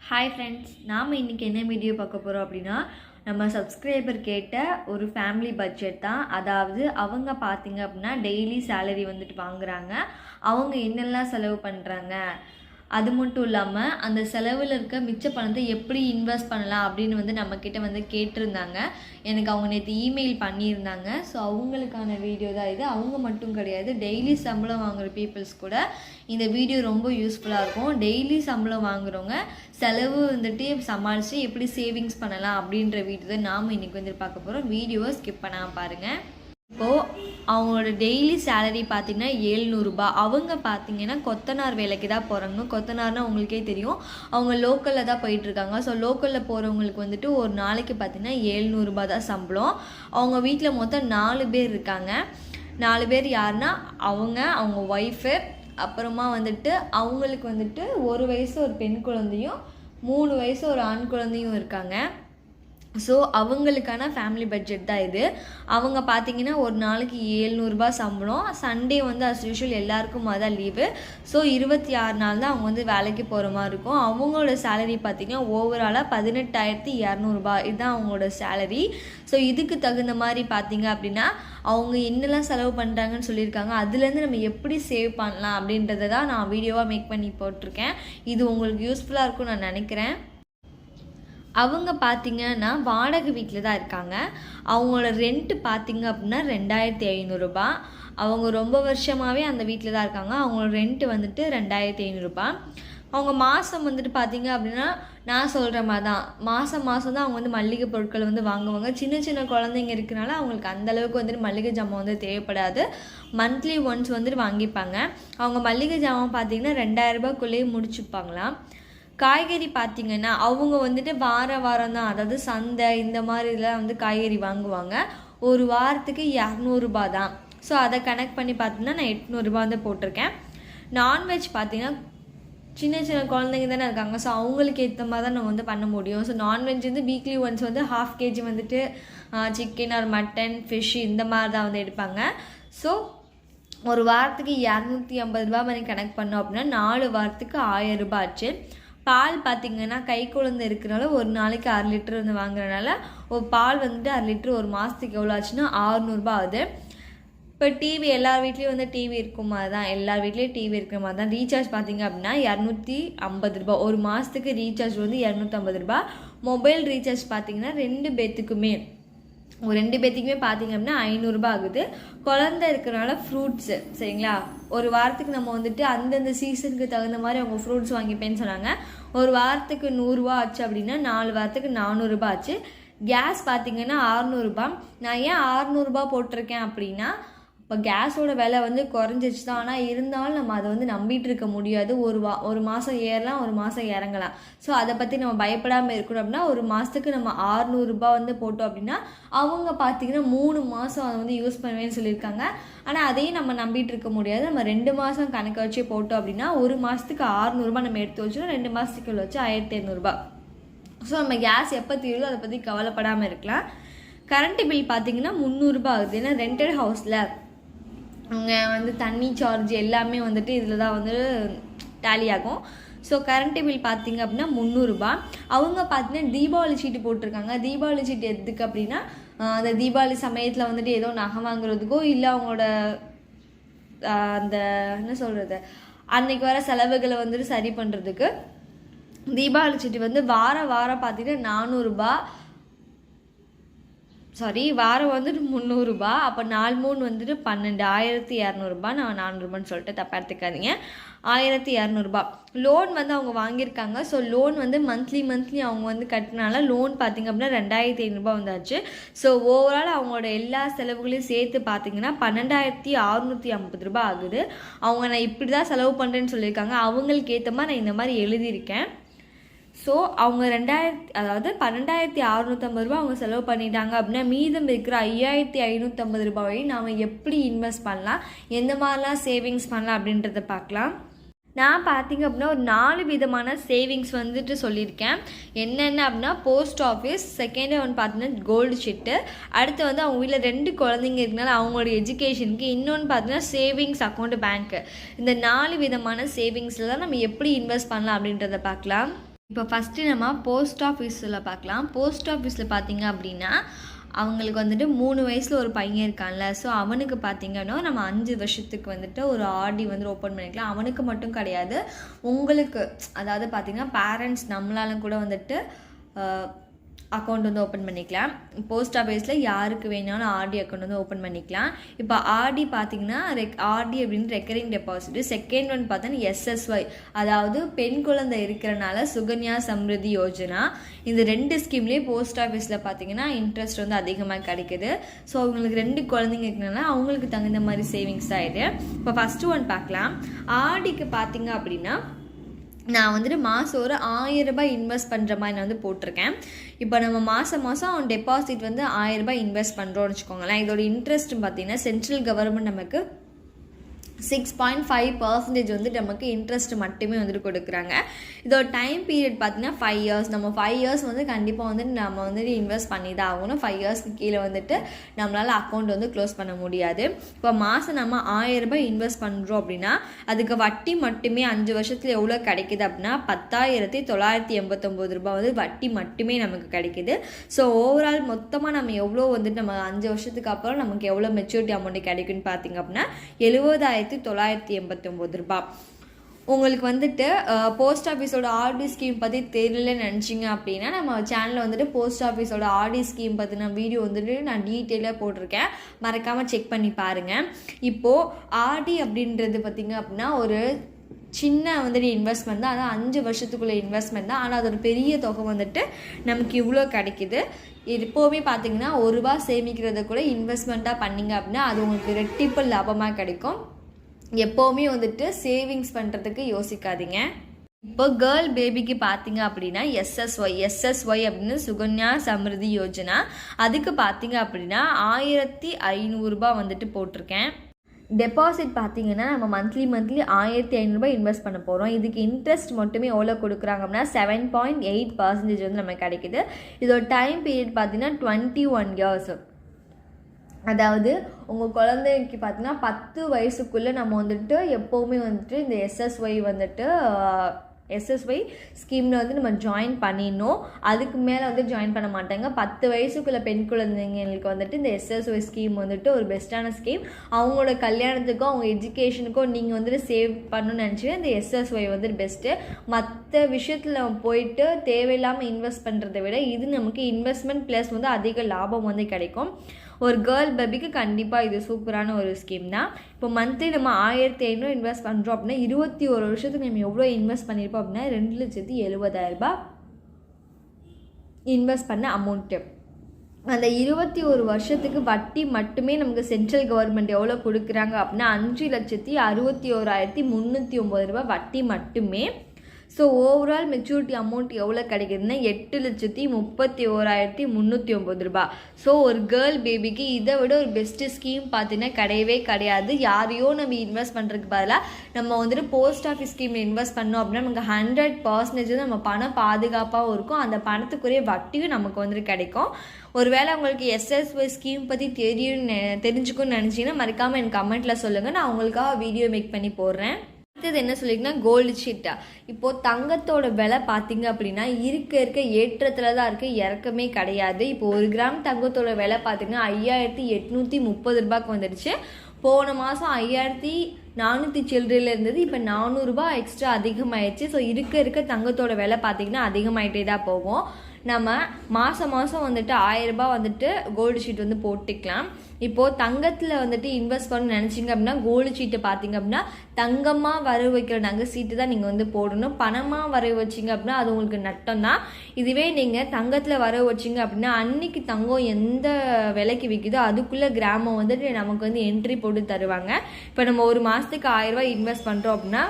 Hi friends, நாம் இன்றைக்கி என்ன வீடியோ பார்க்க போகிறோம் அப்படின்னா, நம்ம சப்ஸ்கிரைபர் கேட்ட ஒரு ஃபேமிலி பட்ஜெட் தான். அதாவது அவங்க பார்த்திங்க அப்படின்னா டெய்லி சேலரி வந்துட்டு வாங்குகிறாங்க. அவங்க என்னெல்லாம் செலவு பண்ணுறாங்க, அது மட்டும் இல்லாமல் அந்த செலவில் இருக்க மிச்ச பணத்தை எப்படி இன்வெஸ்ட் பண்ணலாம் அப்படின்னு வந்து நம்மக்கிட்ட வந்து கேட்டிருந்தாங்க. எனக்கு அவங்க நேற்று இமெயில் பண்ணியிருந்தாங்க. ஸோ அவங்களுக்கான வீடியோ தான் இது. அவங்க மட்டும் கிடையாது, டெய்லி சம்பளம் வாங்குகிற பீப்புள்ஸ் கூட இந்த வீடியோ ரொம்ப யூஸ்ஃபுல்லாக இருக்கும். டெய்லி சம்பளம் வாங்குகிறவங்க செலவு வந்துட்டு சமாளித்து எப்படி சேவிங்ஸ் பண்ணலாம் அப்படின்ற வீடியோ தான் நாம் இன்றைக்கி வந்து பார்க்க போகிறோம். வீடியோவை ஸ்கிப் பண்ணாமல் பாருங்கள். இப்போது அவங்களோட டெய்லி சேலரி பார்த்திங்கன்னா 700 ரூபா. அவங்க பார்த்திங்கன்னா கொத்தனார் வேலைக்கு தான் போகிறாங்க. கொத்தனார்னால் உங்களுக்கே தெரியும், அவங்க லோக்கலில் தான் போயிட்டுருக்காங்க. ஸோ லோக்கலில் போகிறவங்களுக்கு வந்துட்டு ஒரு நாளைக்கு பார்த்திங்கன்னா 700 ரூபா தான் சம்பளம். அவங்க வீட்டில் மொத்தம் 4 பேர் இருக்காங்க. 4 பேர் யாருன்னா அவங்க ஒய்ஃபு, அப்புறமா வந்துட்டு அவங்களுக்கு வந்துட்டு 1 வயசு ஒரு பெண் குழந்தையும் 3 வயசு ஒரு ஆண் குழந்தையும் இருக்காங்க. ஸோ அவங்களுக்கான ஃபேமிலி பட்ஜெட் தான் இது. அவங்க பார்த்திங்கன்னா ஒரு நாளைக்கு 700 ரூபா சம்பளம். சண்டே வந்து அஸ் யூஷுவல் எல்லாருக்கும் தான் லீவு. ஸோ 26 நாள் தான் அவங்க வந்து வேலைக்கு போகிற மாதிரி இருக்கும். அவங்களோட சேலரி பார்த்திங்கன்னா ஓவராலாக 18,200 ரூபா இதுதான் அவங்களோட சேலரி. ஸோ இதுக்கு தகுந்த மாதிரி பார்த்திங்க அப்படின்னா அவங்க என்னெல்லாம் செலவு பண்ணுறாங்கன்னு சொல்லியிருக்காங்க. அதுலேருந்து நம்ம எப்படி சேவ் பண்ணலாம் அப்படின்றத தான் நான் வீடியோவாக மேக் பண்ணி போட்டிருக்கேன். இது உங்களுக்கு யூஸ்ஃபுல்லாக இருக்கும்னு நான் நினைக்கிறேன். அவங்க பார்த்திங்கன்னா வாடகை வீட்டில் தான் இருக்காங்க. அவங்களோட ரெண்ட்டு பார்த்திங்க அப்படின்னா 2,500 ரூபா. அவங்க ரொம்ப வருஷமாகவே அந்த வீட்டில் தான் இருக்காங்க. அவங்களோட ரெண்ட்டு வந்துட்டு 2,500 ரூபா. அவங்க மாதம் வந்துட்டு பார்த்திங்க அப்படின்னா நான் சொல்கிற மாதிரி தான் மாதம் தான் அவங்க வந்து மளிகை பொருட்கள் வந்து வாங்குவாங்க. சின்ன சின்ன குழந்தைங்க இருக்கிறனால அவங்களுக்கு அந்தளவுக்கு வந்துட்டு மளிகை ஜாமான் வந்து தேவைப்படாது. மந்த்லி ஒன்ஸ் வந்துட்டு வாங்கிப்பாங்க. அவங்க மளிகை ஜாமான் பார்த்திங்கன்னா 2,000 ரூபாய்க்குள்ளேயே முடிச்சுப்பாங்களாம். காய்கறி பார்த்திங்கன்னா அவங்க வந்துட்டு வாரம் தான், அதாவது சந்தை இந்த மாதிரி இதெல்லாம் வந்து காய்கறி வாங்குவாங்க. ஒரு வாரத்துக்கு 200 ரூபா தான். ஸோ அதை கனெக்ட் பண்ணி பார்த்தீங்கன்னா நான் 800 ரூபா வந்து போட்டிருக்கேன். நான்வெஜ் பார்த்திங்கன்னா சின்ன சின்ன குழந்தைங்க தானே இருக்காங்க. ஸோ அவங்களுக்கு ஏற்ற மாதிரி தான் நம்ம வந்து பண்ண முடியும். ஸோ நான்வெஜ் வந்து வீக்லி ஒன்ஸ் வந்து 1/2 kg வந்துட்டு சிக்கன் ஆர் மட்டன் ஃபிஷ் இந்த மாதிரி தான் வந்து எடுப்பாங்க. ஸோ ஒரு வாரத்துக்கு 250 ரூபா மாதிரி கனெக்ட் பண்ணோம் அப்படின்னா 4 வாரத்துக்கு 1000 ரூபாய் ஆச்சு. பால் பார்த்திங்கன்னா கை குழந்தை இருக்கிறனால ஒரு நாளைக்கு 1/2 லிட்டர் வந்து வாங்குறதுனால ஒரு பால் வந்துட்டு 1/2 லிட்டர் ஒரு மாதத்துக்கு எவ்வளோ ஆச்சுன்னா 600 ரூபா ஆகுது. இப்போ டிவி எல்லார் வீட்லேயும் வந்து டிவி இருக்கும் மாதிரி தான், எல்லார் வீட்லேயும் டிவி இருக்கிற மாதிரி தான். ரீசார்ஜ் பார்த்திங்க அப்படின்னா 250 ரூபா. ஒரு மாதத்துக்கு ரீசார்ஜ் வந்து 250 ரூபா. மொபைல் ரீசார்ஜ் பார்த்திங்கன்னா 2 பேர்த்துக்குமே பார்த்திங்க அப்படின்னா 500 ரூபா ஆகுது. குழந்தை இருக்கிறனால ஃப்ரூட்ஸு சரிங்களா, ஒரு வாரத்துக்கு நம்ம வந்துட்டு அந்தந்த சீசனுக்கு தகுந்த மாதிரி அவங்க ஃப்ரூட்ஸ் வாங்கிப்பேன்னு சொன்னாங்க. ஒரு வாரத்துக்கு 100 ரூபா ஆச்சு அப்படின்னா 4 வாரத்துக்கு 400 ரூபா ஆச்சு. கேஸ் பார்த்திங்கன்னா 600 ரூபா. நான் ஏன் 600 ரூபா போட்டிருக்கேன் அப்படின்னா, இப்போ கேஸோட விலை வந்து குறைஞ்சிச்சு தான். ஆனால் இருந்தாலும் நம்ம அதை வந்து நம்பிட்டு இருக்க முடியாது. ஒரு மாதம் ஏறலாம், ஒரு மாதம் இறங்கலாம். ஸோ அதை பற்றி நம்ம பயப்படாமல் இருக்கணும் அப்படின்னா ஒரு மாதத்துக்கு நம்ம 600 ரூபா வந்து போட்டோம் அப்படின்னா அவங்க பார்த்திங்கன்னா 3 மாதம் அதை வந்து யூஸ் பண்ணுவேன்னு சொல்லியிருக்காங்க. ஆனால் அதையும் நம்ம நம்பிட்டு இருக்க முடியாது. நம்ம 2 மாதம் கணக்கு வச்சு போட்டோம் அப்படின்னா ஒரு மாதத்துக்கு 600 ரூபா நம்ம எடுத்து வச்சோம். 2 மாதத்துக்கு வச்சு 1,500 ரூபா. ஸோ நம்ம கேஸ் எப்போ தீருதோ அதை பற்றி கவலைப்படாமல் இருக்கலாம். கரண்ட்டு பில் பார்த்திங்கன்னா 300 ரூபா ஆகுது. ஏன்னா ரெண்டட் ஹவுஸில் அவங்க வந்து தண்ணி சார்ஜ் எல்லாமே வந்துட்டு இதில் தான் வந்து டேலி ஆகும். ஸோ கரண்ட்டு பில் பார்த்திங்க அப்படின்னா 300 ரூபா. அவங்க பார்த்திங்கன்னா தீபாவளி சீட்டு போட்டிருக்காங்க. தீபாவளி சீட்டு எதுக்கு அப்படின்னா அந்த தீபாவளி சமயத்தில் வந்துட்டு ஏதோ நகை வாங்குறதுக்கோ இல்லை அவங்களோட அந்த என்ன சொல்கிறது அன்னைக்கு வர செலவுகளை வந்துட்டு சரி பண்ணுறதுக்கு தீபாவளி சீட்டு வந்து வாரம் பார்த்திங்கன்னா 400 ரூபா. வாரம் வந்துட்டு 300 ரூபா. அப்போ 4 3 வந்துட்டு 12, 1,200 ரூபா. நான் 400 ரூபான்னு சொல்லிட்டு தப்பாக எடுத்துக்காதீங்க. 1,200 ரூபா லோன் வந்து அவங்க வாங்கியிருக்காங்க. ஸோ லோன் வந்து மந்த்லி அவங்க வந்து கட்டினால லோன் பார்த்திங்க அப்படின்னா 2,500 ரூபா வந்தாச்சு. ஸோ ஓவரால் அவங்களோட எல்லா செலவுகளையும் சேர்த்து பார்த்திங்கன்னா 12,650 ரூபா ஆகுது. அவங்க நான் இப்படி தான் செலவு பண்ணுறேன்னு சொல்லியிருக்காங்க. அவங்களுக்கு ஏற்ற மாதிரி நான் இந்த மாதிரி எழுதியிருக்கேன். ஸோ அவங்க 12,650 ரூபா அவங்க செலவு பண்ணிட்டாங்க அப்படின்னா மீதம் இருக்கிற 5,550 ரூபாயை நாம் எப்படி இன்வெஸ்ட் பண்ணலாம், எந்த மாதிரிலாம் சேவிங்ஸ் பண்ணலாம் அப்படின்றத பார்க்கலாம். நான் பார்த்திங்க அப்படின்னா ஒரு 4 விதமான சேவிங்ஸ் வந்துட்டு சொல்லியிருக்கேன். என்னென்ன அப்படின்னா போஸ்ட் ஆஃபீஸ், செகண்ட் ஒன்று பார்த்தீங்கன்னா கோல்டு ஷீட்டு, அடுத்து வந்து அவங்க வீட்டில் 2 குழந்தைங்க இருக்கனால அவங்களோட எஜுகேஷனுக்கு, இன்னொன்று பார்த்தீங்கன்னா சேவிங்ஸ் அக்கௌண்ட் பேங்க்கு. இந்த 4 விதமான சேவிங்ஸில் தான் நம்ம எப்படி இன்வெஸ்ட் பண்ணலாம் அப்படின்றத பார்க்கலாம். இப்போ ஃபஸ்ட்டு நம்ம போஸ்ட் ஆஃபீஸில் பார்க்கலாம். போஸ்ட் ஆஃபீஸில் பார்த்தீங்க அப்படின்னா அவங்களுக்கு வந்துட்டு 3 வயசில் ஒரு பையன் இருக்கான்ல, ஸோ அவனுக்கு பார்த்திங்கன்னா நம்ம 5 வருஷத்துக்கு வந்துட்டு ஒரு ஆர்டி வந்து ஓப்பன் பண்ணிக்கலாம். அவனுக்கு மட்டும் கிடையாது, உங்களுக்கு அதாவது பார்த்திங்கன்னா பேரண்ட்ஸ் நம்மளால கூட வந்துட்டு அக்கௌண்ட் வந்து ஓப்பன் பண்ணிக்கலாம். போஸ்ட் ஆஃபீஸில் யாருக்கு வேணாலும் ஆர்டி அக்கௌண்ட் வந்து ஓப்பன் பண்ணிக்கலாம். இப்போ ஆர்டி பார்த்திங்கன்னா ஆர்டி அப்படின்னு ரெக்கரிங் டெபாசிட். செகண்ட் ஒன் பார்த்தோன்னா எஸ்எஸ்ஒய், அதாவது பெண் குழந்தை இருக்கிறனால சுகன்யா சம்ருதி யோஜனா. இந்த 2 ஸ்கீம்லேயே போஸ்ட் ஆஃபீஸில் பார்த்திங்கன்னா இன்ட்ரெஸ்ட் வந்து அதிகமாக கிடைக்குது. ஸோ அவங்களுக்கு 2 குழந்தைங்க இருக்கிறனால அவங்களுக்கு தகுந்த மாதிரி சேவிங்ஸ் தான் இது. இப்போ ஃபஸ்ட்டு ஒன் பார்க்கலாம். ஆர்டிக்கு பார்த்திங்க அப்படின்னா நான் வந்துட்டு மாதம் ஒரு 1000 ரூபாய் இன்வெஸ்ட் பண்ணுற மாதிரி நான் வந்து போட்டிருக்கேன். இப்போ நம்ம மாதம் டெபாசிட் வந்து 1000 ரூபாய் இன்வெஸ்ட் பண்ணுறோன்னு வச்சுக்கோங்களேன். இதோட இன்ட்ரெஸ்ட் பார்த்திங்கன்னா சென்ட்ரல் கவர்மெண்ட் நமக்கு 6.5% வந்து நமக்கு இன்ட்ரெஸ்ட் மட்டுமே வந்துட்டு கொடுக்குறாங்க. இதோட டைம் பீரியட் பார்த்தீங்கன்னா 5 இயர்ஸ். நம்ம 5 இயர்ஸ் வந்து கண்டிப்பாக வந்துட்டு நம்ம வந்துட்டு இன்வெஸ்ட் பண்ணி தான் ஆகணும். 5 இயர்ஸ்க்கு கீழே வந்துட்டு நம்மளால் அக்கௌண்ட் வந்து க்ளோஸ் பண்ண முடியாது. இப்போ மாதம் நம்ம 1000 ரூபாய் இன்வெஸ்ட் பண்ணுறோம் அப்படின்னா அதுக்கு வட்டி மட்டுமே 5 வருஷத்தில் எவ்வளோ கிடைக்குது அப்படின்னா 10,989 ரூபாய் வந்து வட்டி மட்டுமே நமக்கு கிடைக்குது. ஸோ ஓவரால் மொத்தமாக நம்ம எவ்வளோ வந்துட்டு நம்ம 5 வருஷத்துக்கு அப்புறம் நமக்கு எவ்வளோ மெச்சூரிட்டி அமௌண்ட் கிடைக்குன்னு பார்த்தீங்க அப்படின்னா 70,989 ரூபாய். உங்களுக்கு வந்துட்டு போஸ்ட் ஆஃபீஸோட ஆர்டி ஸ்கீம் பற்றி தெரியலன்னு நினச்சிங்க அப்படின்னா நம்ம சேனலில் வந்துட்டு போஸ்ட் ஆஃபீஸோட ஆர்டி ஸ்கீம் பற்றின வீடியோ வந்துட்டு நான் டீட்டெயிலாக போட்டிருக்கேன், மறக்காமல் செக் பண்ணி பாருங்கள். இப்போது ஆர்டி அப்படின்றது பார்த்திங்க அப்படின்னா ஒரு சின்ன வந்துட்டு இன்வெஸ்ட்மெண்ட் தான், அதான் 5 வருஷத்துக்குள்ளே இன்வெஸ்ட்மெண்ட் தான். ஆனால் அது ஒரு பெரிய தொகை வந்துட்டு நமக்கு இவ்வளோ கிடைக்குது. எப்போவுமே பார்த்தீங்கன்னா 1 ரூபா சேமிக்கிறத கூட இன்வெஸ்ட்மெண்ட்டாக பண்ணிங்க அப்படின்னா அது உங்களுக்கு ரெட்டிப்பு லாபமாக கிடைக்கும். எப்போவுமே வந்துட்டு சேவிங்ஸ் பண்ணுறதுக்கு யோசிக்காதீங்க. இப்போ கேர்ள் பேபிக்கு பார்த்தீங்க அப்படின்னா எஸ்எஸ்ஒய் அப்படின்னு சுகன்யா சம்ருதி யோஜனா. அதுக்கு பார்த்தீங்க அப்படின்னா 1500 ரூபாய் வந்துட்டு போட்டிருக்கேன். டெபாசிட் பார்த்தீங்கன்னா நம்ம மந்த்லி 1500 ரூபாய் இன்வெஸ்ட் பண்ண போகிறோம். இதுக்கு இன்ட்ரெஸ்ட் மட்டுமே எவ்வளோ கொடுக்குறாங்க அப்படின்னா 7.8% வந்து நமக்கு கிடைக்குது. இதோட டைம் பீரியட் பார்த்தீங்கன்னா 21 இயர்ஸ். அதாவது உங்கள் குழந்தைக்கு பார்த்தீங்கன்னா 10 வயசுக்குள்ளே நம்ம வந்துட்டு எப்போவுமே வந்துட்டு இந்த எஸ்எஸ்ஒய் ஸ்கீமில் வந்து நம்ம ஜாயின் பண்ணிடணும். அதுக்கு மேலே வந்து ஜாயின் பண்ண மாட்டாங்க. 10 வயசுக்குள்ள பெண் குழந்தைங்களுக்கு வந்துட்டு இந்த எஸ்எஸ்ஒய் ஸ்கீம் வந்துட்டு ஒரு பெஸ்ட்டான ஸ்கீம். அவங்களோட கல்யாணத்துக்கும் அவங்க எஜுகேஷனுக்கும் நீங்கள் வந்துட்டு சேவ் பண்ணணும்னு நினச்சிங்கன்னா இந்த எஸ்எஸ்ஒய் வந்துட்டு பெஸ்ட்டு. மற்ற விஷயத்தில் நம்ம போயிட்டு தேவையில்லாமல் இன்வெஸ்ட் பண்ணுறதை விட இது நமக்கு இன்வெஸ்ட்மெண்ட் ப்ளஸ் வந்து அதிக லாபம் வந்து கிடைக்கும். ஒரு கேர்ள் பேபிக்கு கண்டிப்பாக இது சூப்பரான ஒரு ஸ்கீம் தான். இப்போ மந்த்லி நம்ம 1500 இன்வெஸ்ட் பண்ணுறோம் அப்படின்னா 21 வருஷத்துக்கு நம்ம எவ்வளோ இன்வெஸ்ட் பண்ணியிருப்போம் அப்படின்னா 2,70,000 ரூபாய் இன்வெஸ்ட் பண்ண அமௌண்ட்டு. அந்த 21 வருஷத்துக்கு வட்டி மட்டுமே நமக்கு சென்ட்ரல் கவர்மெண்ட் எவ்வளோ கொடுக்குறாங்க அப்படின்னா 5,61,309 ரூபாய் வட்டி மட்டுமே. ஸோ ஓவரால் மெச்சூரிட்டி அமௌண்ட் எவ்வளோ கிடைக்குதுன்னா 8,31,309 ரூபாய். ஸோ ஒரு கேர்ள் பேபிக்கு இதை விட ஒரு பெஸ்ட்டு ஸ்கீம் பார்த்தீங்கன்னா கிடையவே கிடையாது. யாரையோ நம்ம இன்வெஸ்ட் பண்ணுறதுக்கு பதிலாக நம்ம வந்துட்டு போஸ்ட் ஆஃபீஸ் ஸ்கீமில் இன்வெஸ்ட் பண்ணோம் அப்படின்னா நமக்கு 100% நம்ம பணம் பாதுகாப்பாகவும் இருக்கும். அந்த பணத்துக்குரிய வட்டியும் நமக்கு வந்துட்டு கிடைக்கும். ஒருவேளை உங்களுக்கு எஸ்எஸ்ஒய் ஸ்கீம் பற்றி தெரிஞ்சுக்கணும்னு நினச்சிங்கன்னா மறக்காமல் எனக்கு கமெண்ட்டில் சொல்லுங்கள், நான் உங்களுக்காக வீடியோ மேக் பண்ணி போடுறேன். அடுத்தது என்ன சொல்லிங்கன்னா கோல்டு சீட்டா. இப்போது தங்கத்தோட விலை பார்த்தீங்க அப்படின்னா இருக்க ஏற்றத்தில் தான் இருக்குது, இறக்கமே கிடையாது. இப்போ 1 கிராம் தங்கத்தோட விலை பார்த்தீங்கன்னா 5,830 ரூபாய்க்கு வந்துடுச்சு. போன மாதம் 5,400 சில்லறையில் இருந்தது, இப்போ 400 ரூபாய் எக்ஸ்ட்ரா அதிகமாகிடுச்சு. ஸோ இருக்க தங்கத்தோட விலை பார்த்திங்கன்னா அதிகமாகிட்டே தான் போகும். நம்ம மாதம் வந்துட்டு 1000 ரூபாய் வந்துட்டு கோல்டு ஷீட் வந்து போட்டுக்கலாம். இப்போது தங்கத்தில் வந்துட்டு இன்வெஸ்ட் பண்ணணும்னு நினச்சிங்க அப்படின்னா கோல்டு சீட்டை பார்த்தீங்க அப்படின்னா தங்கமாக வரவு வைக்கிற நகை சீட்டு தான் நீங்கள் வந்து போடணும். பணமாக வரவு வச்சிங்க அப்படின்னா அது உங்களுக்கு நட்டம் தான். இதுவே நீங்கள் தங்கத்தில் வரவு வச்சிங்க அப்படின்னா அன்னைக்கு தங்கம் எந்த விலைக்கு விற்கிதோ அதுக்குள்ளே கிராமம் வந்துட்டு நமக்கு வந்து என்ட்ரி போட்டு தருவாங்க. இப்போ நம்ம ஒரு மாதத்துக்கு 1000 ரூபாய் இன்வெஸ்ட் பண்ணுறோம் அப்படின்னா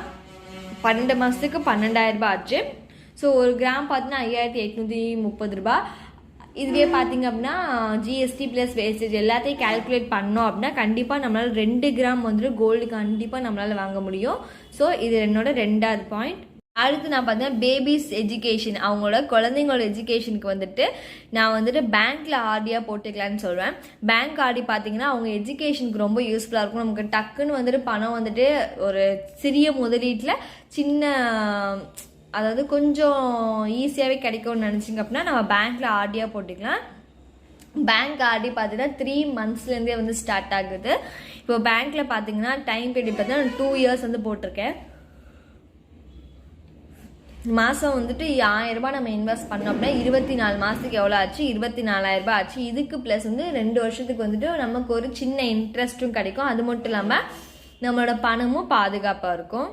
12 மாதத்துக்கு 12,000 ரூபாய் ஆச்சு. ஸோ 1 கிராம் பார்த்தீங்கன்னா 5,830 ரூபாய். இதுவே பார்த்தீங்க அப்படின்னா ஜிஎஸ்டி ப்ளஸ் வேஸ்டேஜ் எல்லாத்தையும் கால்குலேட் பண்ணோம் அப்படின்னா கண்டிப்பாக நம்மளால் 2 கிராம் வந்துட்டு கோல்டு கண்டிப்பாக நம்மளால் வாங்க முடியும். ஸோ இது என்னோட 2வது பாயிண்ட். அடுத்து நான் பார்த்தீங்கன்னா பேபிஸ் எஜுகேஷன், அவங்களோட குழந்தைங்களோட எஜுகேஷனுக்கு வந்துட்டு நான் வந்துட்டு பேங்க்கில் ஆர்டியாக போட்டுக்கலான்னு சொல்வேன். பேங்க் ஆர்டி பார்த்தீங்கன்னா அவங்க எஜுகேஷனுக்கு ரொம்ப யூஸ்ஃபுல்லாக இருக்கும். நமக்கு டக்குன்னு வந்துட்டு பணம் வந்துட்டு ஒரு சிறிய முதலீட்டில் சின்ன அதாவது கொஞ்சம் ஈஸியாகவே கிடைக்கும்னு நினச்சிங்க அப்படின்னா நம்ம பேங்க்கில் ஆர்டியாக போட்டுக்கலாம். பேங்க் ஆர்டி பார்த்தீங்கன்னா 3 monthsலேருந்தே வந்து ஸ்டார்ட் ஆகுது. இப்போ பேங்க்கில் பார்த்தீங்கன்னா டைம் பீரியட் பார்த்தீங்கன்னா 2 years வந்து போட்டிருக்கேன். மாதம் வந்துட்டு 1000 ரூபாய் நம்ம இன்வெஸ்ட் பண்ணோம் அப்படின்னா 24 மாதத்துக்கு எவ்வளோ ஆச்சு? 24,000 ரூபாய் ஆச்சு. இதுக்கு ப்ளஸ் வந்து 2 வருஷத்துக்கு வந்துட்டு நமக்கு ஒரு சின்ன இன்ட்ரெஸ்ட்டும் கிடைக்கும். அது மட்டும் இல்லாமல் நம்மளோட பணமும் பாதுகாப்பாக இருக்கும்.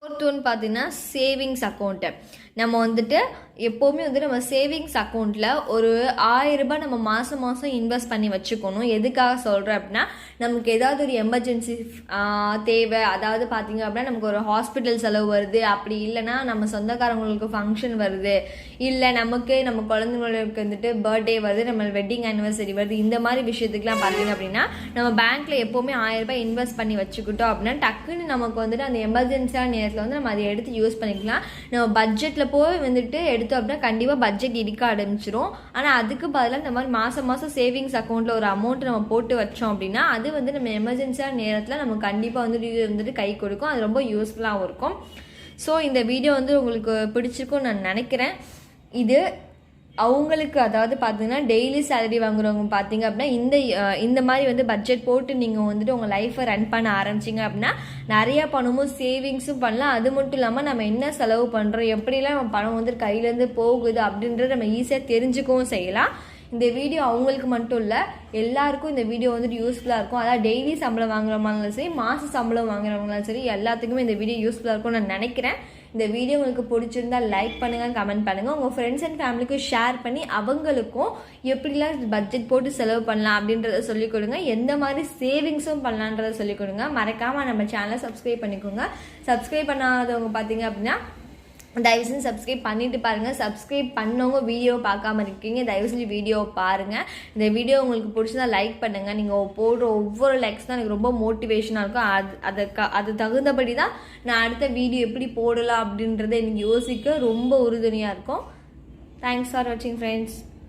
ஃபோர்த் ஒன் பார்த்தீங்கன்னா சேவிங்ஸ் அக்கௌண்ட்டு. நம்ம வந்துட்டு எப்போவுமே வந்து நம்ம சேவிங்ஸ் அக்கௌண்ட்டில் ஒரு 1000 ரூபாய் நம்ம மாதம் இன்வெஸ்ட் பண்ணி வச்சுக்கணும். எதுக்காக சொல்கிறேன் அப்படின்னா நமக்கு ஏதாவது ஒரு எமர்ஜென்சி தேவை, அதாவது பார்த்தீங்க அப்படின்னா நமக்கு ஒரு ஹாஸ்பிட்டல் செலவு வருது, அப்படி இல்லைன்னா நம்ம சொந்தக்காரங்களுக்கு ஃபங்க்ஷன் வருது, இல்லை நமக்கு நம்ம குழந்தைங்களுக்கு வந்துட்டு பர்த்டே வருது, நம்ம வெட்டிங் ஆனிவர்சரி வருது, இந்த மாதிரி விஷயத்துக்குலாம் பார்த்தீங்க அப்படின்னா நம்ம பேங்க்கில் எப்போவுமே 1000 ரூபாய் இன்வெஸ்ட் பண்ணி வச்சுக்கிட்டோம் அப்படின்னா டக்குன்னு நமக்கு வந்துட்டு அந்த எமர்ஜென்சியான நேரத்தில் வந்து நம்ம அதை எடுத்து யூஸ் பண்ணிக்கலாம். நம்ம பட்ஜெட்டில் போய் வந்துட்டு எடுத்தோம் அப்படின்னா கண்டிப்பாக பட்ஜெட் இடிக்க ஆரம்பிச்சிடும். ஆனால் அதுக்கு பதிலாக இந்த மாதிரி மாதம் சேவிங்ஸ் அக்கௌண்ட்டில் ஒரு அமௌண்ட் நம்ம போட்டு வச்சோம் அப்படின்னா அது வந்து நம்ம எமர்ஜென்சியான நேரத்தில் நம்ம கண்டிப்பாக வந்துட்டு கை கொடுக்கும். அது ரொம்ப யூஸ்ஃபுல்லாகவும் இருக்கும். ஸோ இந்த வீடியோ வந்து உங்களுக்கு பிடிச்சிருக்கும்னு நான் நினைக்கிறேன். இது அவங்களுக்கு அதாவது பார்த்தீங்கன்னா டெய்லி சேலரி வாங்குறவங்க பார்த்தீங்க அப்படின்னா இந்த மாதிரி வந்து பட்ஜெட் போட்டு நீங்கள் வந்துட்டு உங்கள் லைஃப்பை ரன் பண்ண ஆரம்பிச்சிங்க அப்படின்னா நிறையா பணமும் சேவிங்ஸும் பண்ணலாம். அது மட்டும் இல்லாமல் நம்ம என்ன செலவு பண்ணுறோம், எப்படிலாம் நம்ம பணம் வந்து கையிலேருந்து போகுது அப்படின்றத நம்ம ஈஸியாக தெரிஞ்சுக்கவும் செய்யலாம். இந்த வீடியோ அவங்களுக்கு மட்டும் இல்லை, எல்லாருக்கும் இந்த வீடியோ வந்துட்டு யூஸ்ஃபுல்லாக இருக்கும். அதாவது டெய்லி சம்பளம் வாங்குறவங்களும் சரி, மாத சம்பளம் வாங்குறவங்களும் சரி, எல்லாத்துக்குமே இந்த வீடியோ யூஸ்ஃபுல்லாக இருக்கும்னு நான் நினைக்கிறேன். இந்த வீடியோ உங்களுக்கு பிடிச்சிருந்தா லைக் பண்ணுங்கள், கமெண்ட் பண்ணுங்கள், உங்கள் ஃப்ரெண்ட்ஸ் அண்ட் ஃபேமிலிக்கும் ஷேர் பண்ணி அவங்களுக்கும் எப்படிலாம் பட்ஜெட் போட்டு செலவு பண்ணலாம் அப்படின்றத சொல்லிக் கொடுங்க, எந்த மாதிரி சேவிங்ஸும் பண்ணலான்றத சொல்லிக் கொடுங்க. மறக்காமல் நம்ம சேனலை சப்ஸ்கிரைப் பண்ணிக்கோங்க. சப்ஸ்கிரைப் பண்ணாதவங்க பார்த்தீங்க அப்படின்னா தயவு செஞ்சு சப்ஸ்கிரைப் பண்ணிட்டு பாருங்கள். சப்ஸ்கிரைப் பண்ணவங்க வீடியோ பார்க்காம இருக்கீங்க, தயவு செஞ்சு வீடியோவை பாருங்கள். இந்த வீடியோ உங்களுக்கு பிடிச்சதா லைக் பண்ணுங்கள். நீங்கள் போடுற ஒவ்வொரு லைக்ஸ் தான் எனக்கு ரொம்ப மோட்டிவேஷனாக இருக்கும். அது தகுந்தபடி தான் நான் அடுத்த வீடியோ எப்படி போடலாம் அப்படின்றத எனக்கு யோசிக்க ரொம்ப உறுதுணையாக இருக்கும். தேங்க்ஸ் ஃபார் வாட்சிங் ஃப்ரெண்ட்ஸ்.